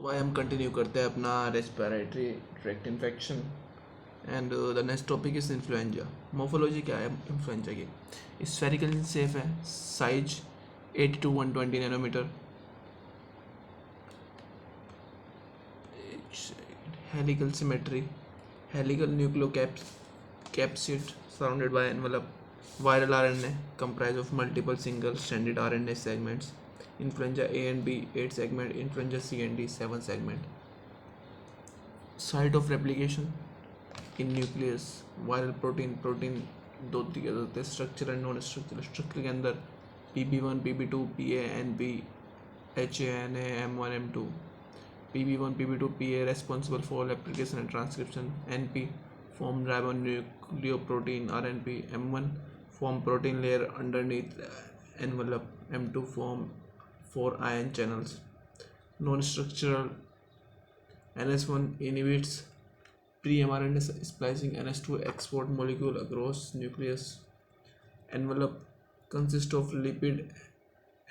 Y हम continue करते हैं अपना respiratory tract infection and the next topic is influenza. Morphology क्या है इन्फ्लुएंजा की? स्फेरिकल सेफ है, size 80 to 120 nanometer, helical symmetry, helical nucleocapsid surrounded by envelope, viral RNA comprised of multiple single stranded RNA segments. Influenza A and B 8 segment, influenza C and D 7 segment. Site of replication in nucleus, viral protein दो दिए जाते हैं, structure and non structural. Structure के अंदर PB1 PB2 PA NB HANA M1 M2, PB1 PB2 PA responsible for replication and transcription, NP form ribonucleoprotein, RNP M1 form protein layer underneath envelope, M2 form 4 ion channels. Non-structural NS1 inhibits pre-mRNA splicing, NS2 export molecule across nucleus. Envelope consists of lipid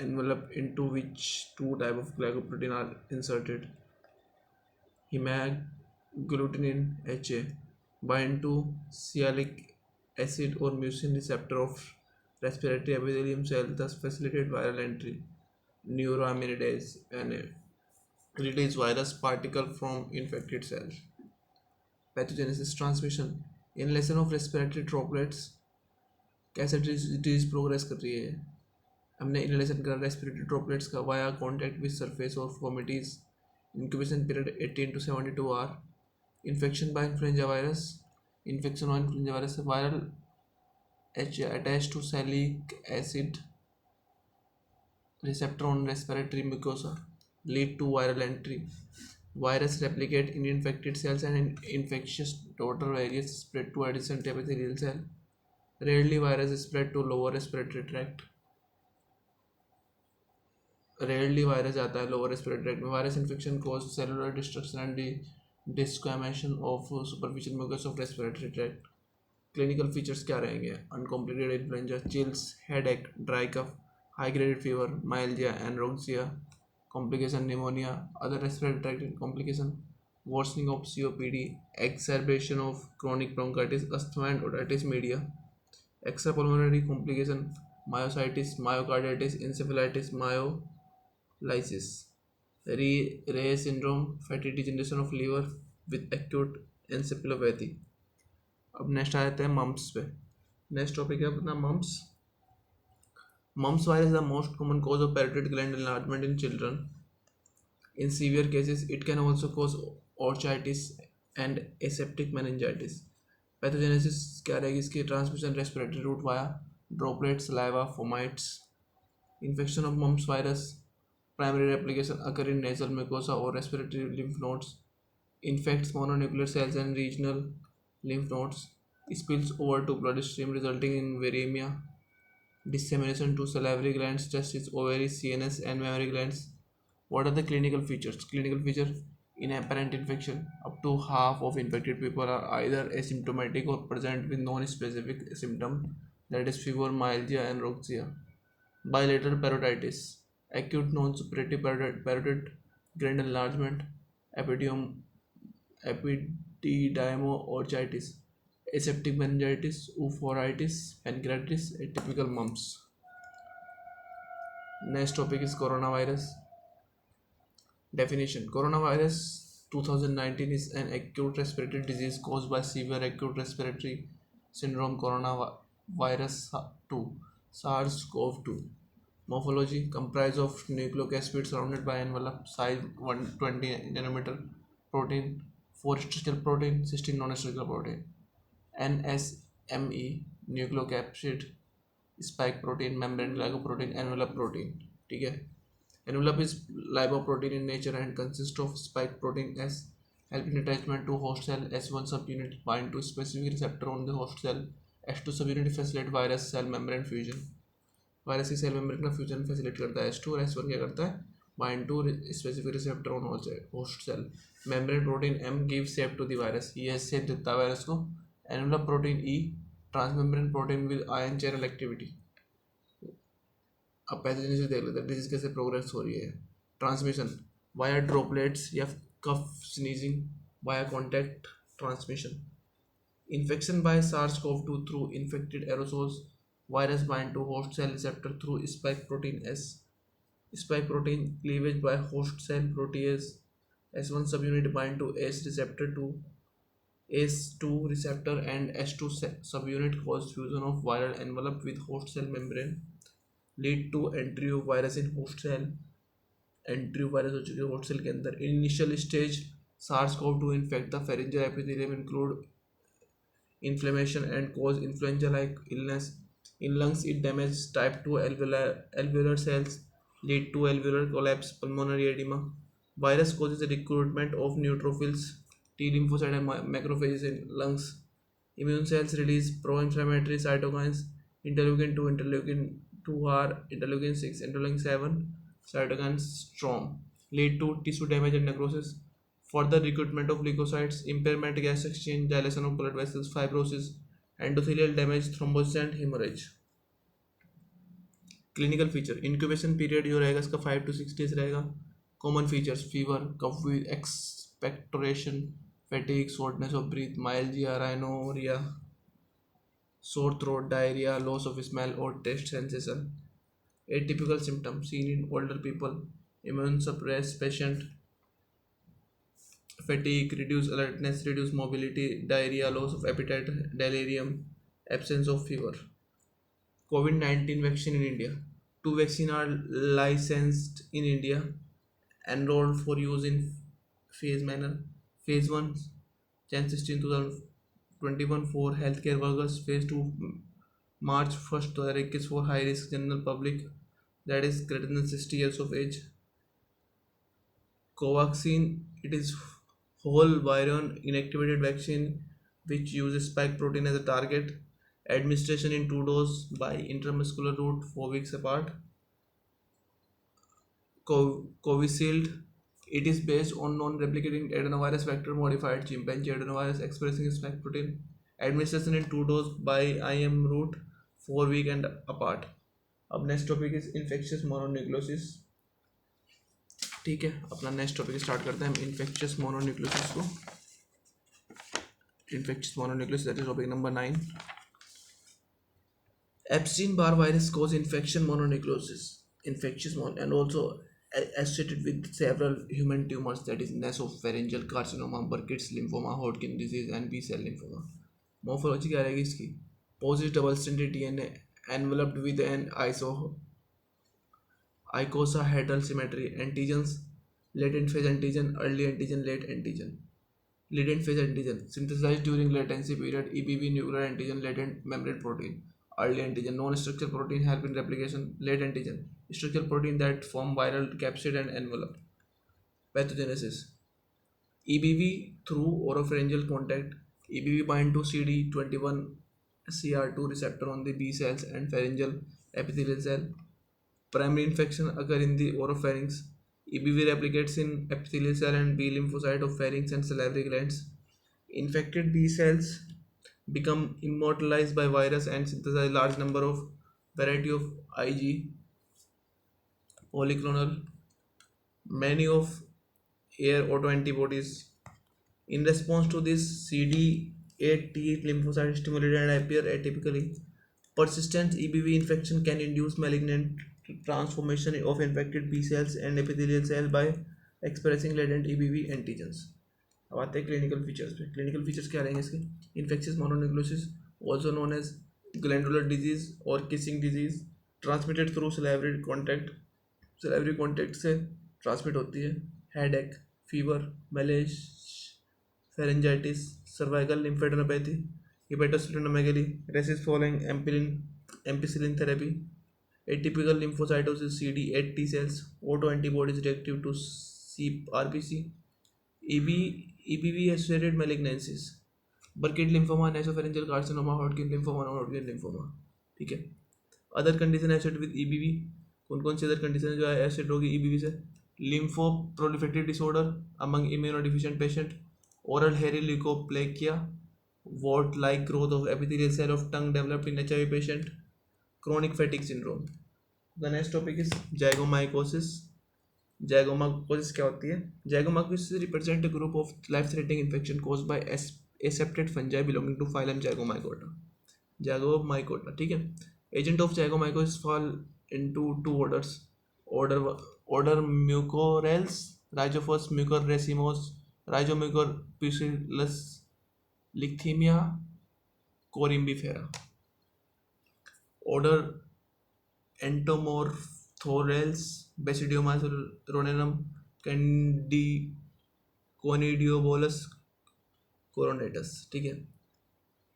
envelope into which two types of glycoprotein are inserted. Hemagglutinin HA bind to sialic acid or mucin receptor of respiratory epithelium cell, thus facilitate viral entry. Neuraminidase and release virus particle from infected cells. Pathogenesis transmission, inhalation of respiratory droplets। कैसे disease progress कर रही है? हमने inhalation करा respiratory droplets का via contact with surface और fomites. Incubation period 18 to 72 hour. Infection by influenza virus, infection of influenza virus से viral attached to salic acid receptor on respiratory mucosa lead to viral entry. Virus replicate in infected cells and in infectious daughter variants spread to adjacent epithelial cell. Rarely virus spread to lower respiratory tract. Rarely virus आता है lower respiratory tract में। Virus infection cause cellular destruction and desquamation of superficial mucus of respiratory tract. Clinical features क्या रहेंगे? Uncomplicated influenza, chills, headache, dry cough, high graded fever, myalgia, anorexia, complication pneumonia, other respiratory tract complication, worsening of COPD, exacerbation of chronic bronchitis, asthma and otitis media, extra pulmonary complication, myositis, myocarditis, encephalitis, myolysis, Reye syndrome, fatty degeneration of liver with acute encephalopathy. अब next आ जाते हैं mumps पे। Next topic है अपना mumps. Mumps virus is the most common cause of parotid gland enlargement in children. In severe cases it can also cause orchitis and aseptic meningitis. Pathogenesis क्या रहेगी इसकी? Transmission respiratory route via droplets, saliva, fomites. Infection of mumps virus, primary replication occur in nasal mucosa और respiratory lymph nodes, infects mononuclear cells and regional lymph nodes, spills over to bloodstream resulting in viremia, dissemination to salivary glands, testes, ovaries, CNS and mammary glands. What are the clinical features? Clinical feature: inapparent infection. Up to half of infected people are either asymptomatic or present with non-specific symptom, that is fever, myalgia and anoxia. Bilateral parotitis, acute non-suppurative parotid gland enlargement, epididymo-orchitis, aseptic meningitis, euphoritis, pancreatitis, atypical mumps. Next topic is coronavirus. Definition: coronavirus 2019 is an acute respiratory disease caused by severe acute respiratory syndrome coronavirus 2 SARS-CoV-2. Morphology: comprised of nucleocapsid surrounded by envelope, size 120 nanometer, protein 4 structural protein, 16 non-structural protein. NSME nucleocapsid, spike protein, membrane glycoprotein, envelope protein. ठीक है? Envelope is lipoprotein in nature and consists of spike protein S helping attachment to host cell. S1 subunit bind to specific receptor on the host cell. S2 subunit facilitate virus cell membrane fusion. Virus की cell membrane का fusion facilitate करता है S2 और S1 क्या करता है? Bind to specific receptor on host cell. Membrane protein M give shape to the virus, ये shape देता है वायरस को. Envelope protein E transmembrane protein with ion channel activity. अब पैथोजेनेसिस देख लेते हैं, डिजीज कैसे प्रोग्रेस हो रही है. ट्रांसमिशन via droplets या cough sneezing via contact transmission. Infection by SARS-CoV-2 through infected aerosols. Virus bind to host cell receptor through spike protein S. Spike protein cleavage by host cell protease. S1 subunit bind to S receptor to ACE2 receptor and S2 subunit cause fusion of viral envelope with host cell membrane. Lead to entry of virus in host cell. Entry virus हो चुके हैं host cell के अंदर. Initial stage SARS CoV two infect the pharyngeal epithelium include inflammation and cause influenza-like illness. In lungs, it damages type 2 alveolar cells, lead to alveolar collapse, pulmonary edema. Virus causes the recruitment of neutrophils, T lymphocyte and macrophages in lungs. Immune cells release pro-inflammatory cytokines, interleukin 2, interleukin 2R, interleukin 6, interleukin 7, cytokine storm. Lead to tissue damage and necrosis. Further recruitment of leukocytes, impairment gas exchange, dilation of blood vessels, fibrosis, endothelial damage, thrombosis and hemorrhage. Clinical feature incubation period जो रहेगा इसका 5 to 6 days रहेगा. Common features fever, cough with expectoration, fatigue, shortness of breath, myalgia, rhinorrhoea, sore throat, diarrhea, loss of smell or taste sensation. Atypical symptoms seen in older people, immune suppressed patient, fatigue, reduced alertness, reduced mobility, diarrhea, loss of appetite, delirium, absence of fever. COVID-19 vaccine in India. Two vaccines are licensed in India, enrolled for use in phase manner. Phase 1, Jan 16, 2021 for healthcare workers. Phase 2, March 1st, 2021 for high risk general public, that is greater than 60 years of age. Covaxin, it is whole virion inactivated vaccine which uses spike protein as a target. Administration in 2 doses by intramuscular route 4 weeks apart. Covishield, it is based on non-replicating adenovirus vector modified chimpanzee adenovirus expressing spike protein. Administration in 2 doses by IM route 4 weeks and apart. अब next topic is infectious mononucleosis. ठीक है, अपना next topic start करते हैं हम infectious mononucleosis को. Infectious mononucleosis that is topic number 9. Epstein-Barr virus cause infection mononucleosis, infectious and also associated with several human tumors, that is nasopharyngeal carcinoma, Burkitt's lymphoma, Hodgkin disease and B-cell lymphoma. Morphology क्या रहेगी इसकी? Positive double-stranded DNA enveloped with an icosahedral symmetry. Antigens: latent phase antigen, early antigen, late antigen. Latent phase antigen synthesized during latency period. EBV nuclear antigen, latent membrane protein. Early antigen non-structural protein help in replication. Late antigen structural protein that form viral capsid and envelope. Pathogenesis: EBV through oropharyngeal contact. EBV bind to CD21-CR2 receptor on the B cells and pharyngeal epithelial cell. Primary infection occur in the oropharynx. EBV replicates in epithelial cell and B lymphocyte of pharynx and salivary glands. Infected B cells become immortalized by virus and synthesize large number of variety of Ig polyclonal, many of air autoantibodies. In response to this, CD8 T lymphocyte stimulated and appear atypically. Persistent EBV infection can induce malignant transformation of infected B cells and epithelial cell by expressing latent EBV antigens. अब आते हैं clinical features पे. Clinical features क्या रहेंगे इसके? Infectious mononucleosis also known as glandular disease और kissing disease, transmitted through salivary contact. Salivary contact से transmit होती है. Headache, fever, malaise, pharyngitis, cervical lymphadenopathy, hepatosplenomegaly, resist following ampicillin therapy. Atypical lymphocytosis, CD8 T cells, autoantibodies reactive to CRPC. EBV associated malignancies, Burkitt lymphoma, nasopharyngeal carcinoma, Hodgkin lymphoma, non-Hodgkin lymphoma. ठीक है. Other condition associated with EBV, कौन कौन सी other condition जो है associated होगी EBV से? Lymphoproliferative disorder among immunodeficient patient, oral hairy leukoplakia, wart-like growth of epithelial cell of tongue developed in HIV patient, chronic fatigue syndrome. The next topic is zygomycosis. Zygomycosis क्या होती है? Zygomycosis represent a group of life threatening infection caused by aseptate fungi belonging to phylum zygomycota, ठीक है। Agent of zygomycosis fall into two orders, order order mucorales, rhizopus mucor racemosus, rhizomucor pusillus, lichtheimia corymbifera. Order entomophthorales, basidiobolus ranarum, candy conidiobolus coronatus, ठीक है।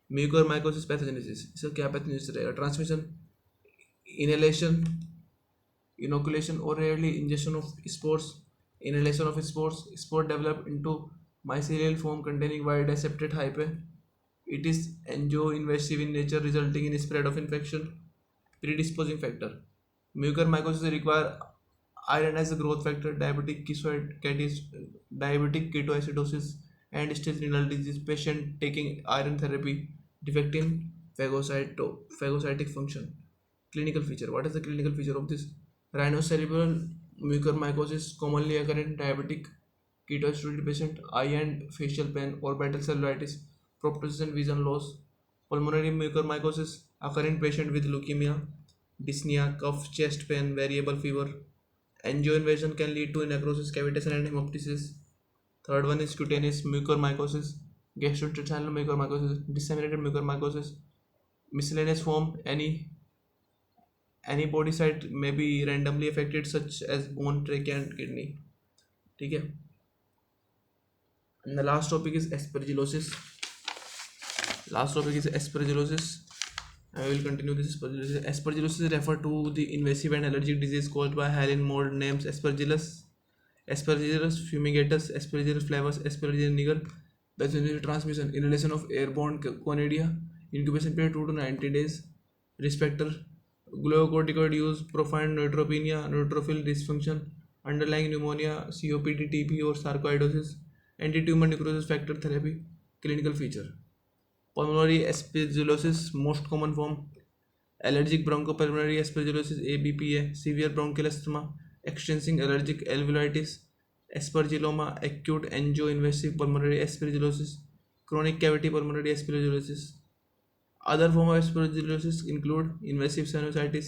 Mucormycosis pathogenesis, इसका क्या pathogenesis रहेगा? Transmission, inhalation, inoculation or rarely ingestion of spores. Inhalation of spores, spore develop into mycelial form containing wide accepted hyphae. It is angio-invasive in nature, resulting in spread of infection. Predisposing factor, mucormycosis require iron as a growth factor, diabetic ketoacidosis, and stage renal disease. Patient taking iron therapy, defect in phagocytic function. Clinical feature, what is the clinical feature of this? Rhinocerebral mucormycosis commonly occur in diabetic ketoacidosis patient, eye and facial pain, orbital cellulitis, proptosis and vision loss. Pulmonary mucormycosis occur in patient with leukemia, dyspnea, cough, chest pain, variable fever. Angioinvasion can lead to necrosis, cavitation and hemoptysis. Third one is cutaneous mucormycosis, gastrointestinal mucormycosis, disseminated mucormycosis, miscellaneous form, any body site may be randomly affected such as bone, trachea and kidney, ठीक है। And the last topic is aspergillosis. I will continue this aspergillosis. Aspergillosis refer to the invasive and allergic disease caused by hyaline mold names Aspergillus, Aspergillus fumigatus, Aspergillus flavus, Aspergillus niger. Pathogen transmission, inhalation of airborne conidia, incubation period 2 to 90 days. Risk factor, glucocorticoid use, profound neutropenia, neutrophil dysfunction, underlying pneumonia, COPD, TB or sarcoidosis, anti-tumor necrosis factor therapy. Clinical feature, pulmonary aspergillosis, most common form, allergic bronchopulmonary aspergillosis ABPA, severe bronchial asthma, extensive allergic alveolitis, aspergilloma, acute angio-invasive pulmonary aspergillosis, chronic cavity pulmonary aspergillosis. Other forms of aspergillosis include invasive sinusitis,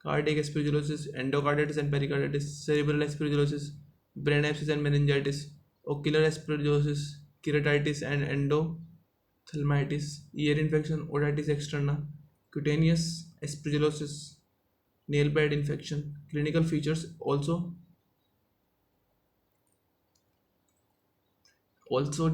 cardiac aspergillosis, endocarditis and pericarditis, cerebral aspergillosis, brain abscess and meningitis, ocular aspergillosis, keratitis and endophthalmitis, ear infection, otitis externa, cutaneous aspergillosis, nail bed infection. Clinical features also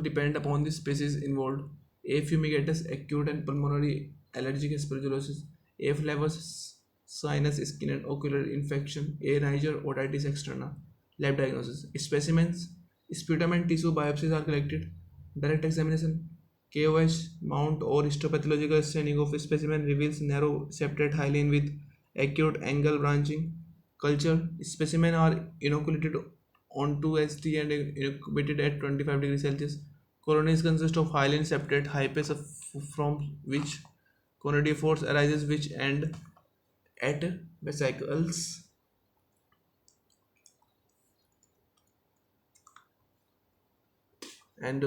depend upon the species involved. A. fumigatus, acute and pulmonary allergic aspergillosis. A. flavus, sinus, skin and ocular infection. A. niger, otitis externa. Lab diagnosis. Specimens, sputum and tissue biopsies are collected. Direct examination, KOH, mount or histopathological staining of a specimen reveals narrow septate hyaline with acute angle branching. Culture, specimen are inoculated onto ST and incubated at 25 degrees Celsius. Colonies consist of hyaline septate hyphae from which conidiophores arises, which end at vesicles. And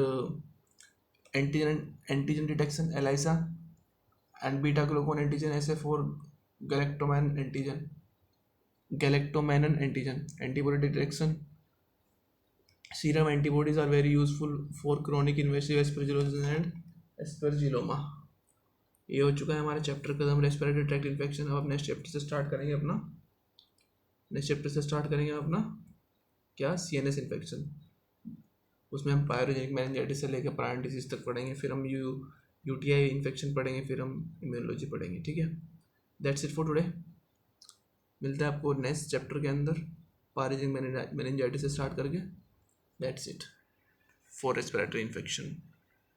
antigen detection, ELISA, and beta glucan antigen assay for galactomannan antigen. Antibody detection, serum antibodies are very useful for chronic invasive aspergillosis and aspergilloma. ये हो चुका है हमारा chapter खत्म, respiratory tract infection. अब next chapter से start करेंगे अपना क्या, सीएनएस इन्फेक्शन। उसमें हम पायरोजेनिक मेनिंजाइटिस से लेकर प्रायन डिजीज तक पढ़ेंगे, फिर हम यूटीआई इन्फेक्शन पढ़ेंगे, फिर हम इम्यूनोलॉजी पढ़ेंगे, ठीक है। That's it for today. मिलता है आपको नेक्स्ट चैप्टर के अंदर पायरोजेनिक मेनिंजाइटिस से स्टार्ट करके। That's it for respiratory infection.